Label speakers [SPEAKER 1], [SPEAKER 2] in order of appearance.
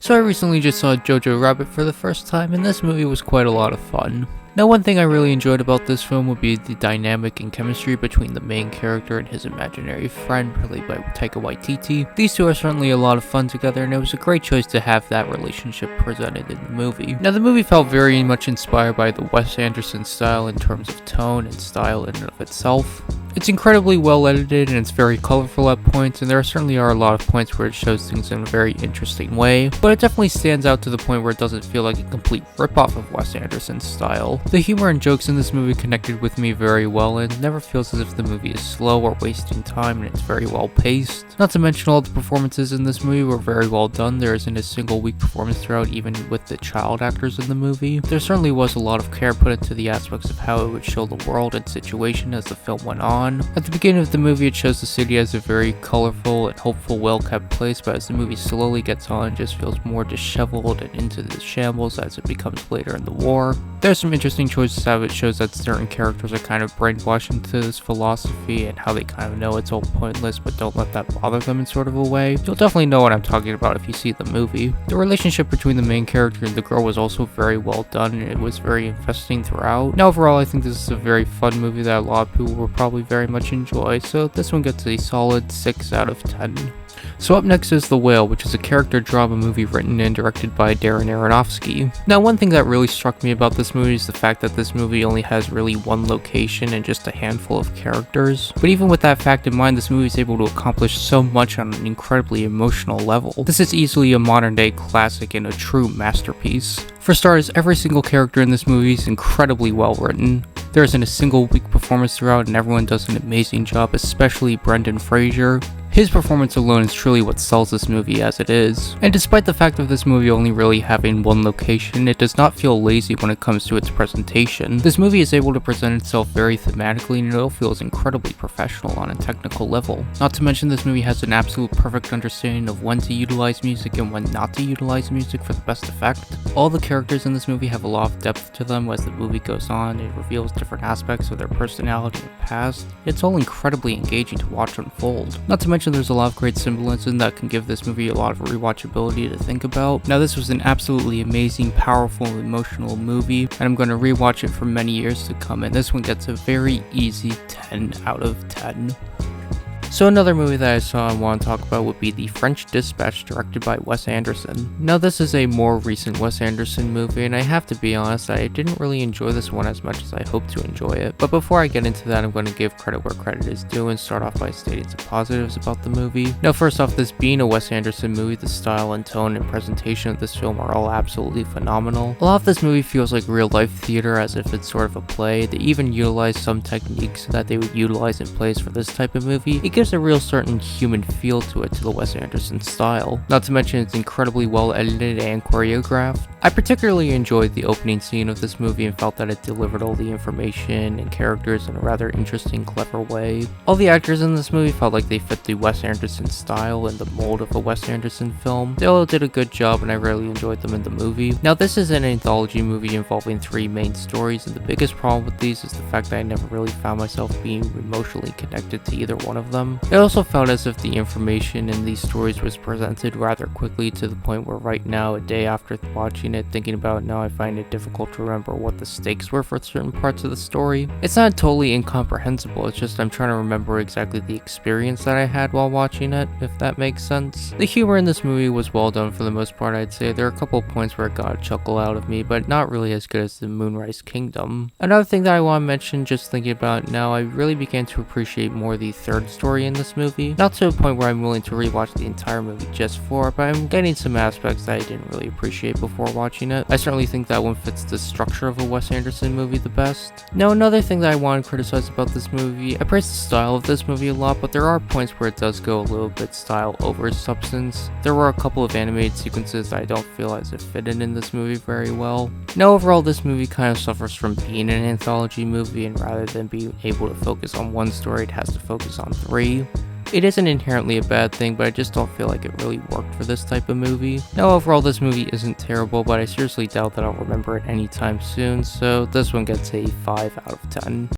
[SPEAKER 1] So I recently just saw Jojo Rabbit for the first time, and this movie was quite a lot of fun. Now, one thing I really enjoyed about this film would be the dynamic and chemistry between the main character and his imaginary friend, played by Taika Waititi. These two are certainly a lot of fun together, and it was a great choice to have that relationship presented in the movie. Now, the movie felt very much inspired by the Wes Anderson style in terms of tone and style in and of itself. It's incredibly well edited and it's very colorful at points, and there certainly are a lot of points where it shows things in a very interesting way, but it definitely stands out to the point where it doesn't feel like a complete ripoff of Wes Anderson's style. The humor and jokes in this movie connected with me very well, and it never feels as if the movie is slow or wasting time, and it's very well paced. Not to mention all the performances in this movie were very well done. There isn't a single weak performance throughout, even with the child actors in the movie. There certainly was a lot of care put into the aspects of how it would show the world and situation as the film went on. At the beginning of the movie, it shows the city as a very colorful and hopeful, well-kept place, but as the movie slowly gets on, it just feels more disheveled and into the shambles as it becomes later in the war. There's some interesting choices how it shows that certain characters are kind of brainwashed into this philosophy and how they kind of know it's all pointless but don't let that bother them in sort of a way. You'll definitely know what I'm talking about if you see the movie. The relationship between the main character and the girl was also very well done, and it was very investing throughout. Now overall, I think this is a very fun movie that a lot of people will probably very much enjoy, so this one gets a solid 6 out of 10. So up next is The Whale, which is a character drama movie written and directed by Darren Aronofsky. Now, one thing that really struck me about this movie is the fact that this movie only has really one location and just a handful of characters. But even with that fact in mind, this movie is able to accomplish so much on an incredibly emotional level. This is easily a modern day classic and a true masterpiece. For starters, every single character in this movie is incredibly well written. There isn't a single weak performance throughout, and everyone does an amazing job, especially Brendan Fraser. His performance alone is truly what sells this movie as it is. And despite the fact of this movie only really having one location, it does not feel lazy when it comes to its presentation. This movie is able to present itself very thematically, and it all feels incredibly professional on a technical level. Not to mention, this movie has an absolute perfect understanding of when to utilize music and when not to utilize music for the best effect. All the characters in this movie have a lot of depth to them as the movie goes on. It reveals different aspects of their personality and past. It's all incredibly engaging to watch unfold. Not to mention, there's a lot of great symbolism that can give this movie a lot of rewatchability to think about. Now, this was an absolutely amazing, powerful, emotional movie, and I'm going to rewatch it for many years to come, and this one gets a very easy 10 out of 10. So another movie that I saw and want to talk about would be The French Dispatch, directed by Wes Anderson. Now, this is a more recent Wes Anderson movie, and I have to be honest, I didn't really enjoy this one as much as I hoped to enjoy it. But before I get into that, I'm going to give credit where credit is due and start off by stating some positives about the movie. Now, first off, this being a Wes Anderson movie, the style and tone and presentation of this film are all absolutely phenomenal. A lot of this movie feels like real-life theater, as if it's sort of a play. They even utilize some techniques that they would utilize in plays for this type of movie. It gives a real certain human feel to it, to the Wes Anderson style. Not to mention, it's incredibly well edited and choreographed. I particularly enjoyed the opening scene of this movie and felt that it delivered all the information and characters in a rather interesting, clever way. All the actors in this movie felt like they fit the Wes Anderson style and the mold of a Wes Anderson film. They all did a good job, and I really enjoyed them in the movie. Now, this is an anthology movie involving 3 main stories, and the biggest problem with these is the fact that I never really found myself being emotionally connected to either one of them. It also felt as if the information in these stories was presented rather quickly, to the point where right now, a day after watching it, thinking about it now, I find it difficult to remember what the stakes were for certain parts of the story. It's not totally incomprehensible, it's just I'm trying to remember exactly the experience that I had while watching it, if that makes sense. The humor in this movie was well done for the most part, I'd say. There are a couple of points where it got a chuckle out of me, but not really as good as the Moonrise Kingdom. Another thing that I want to mention, just thinking about it now, I really began to appreciate more the third story in this movie. Not to a point where I'm willing to rewatch the entire movie just for it, but I'm getting some aspects that I didn't really appreciate before watching it. I certainly think that one fits the structure of a Wes Anderson movie the best. Now, another thing that I want to criticize about this movie, I praise the style of this movie a lot, but there are points where it does go a little bit style over substance. There were a couple of animated sequences that I don't feel as it fit in this movie very well. Now, overall, this movie kind of suffers from being an anthology movie, and rather than being able to focus on one story, it has to focus on 3. It isn't inherently a bad thing, but I just don't feel like it really worked for this type of movie. Now, overall, this movie isn't terrible, but I seriously doubt that I'll remember it anytime soon, so this one gets a 5 out of 10.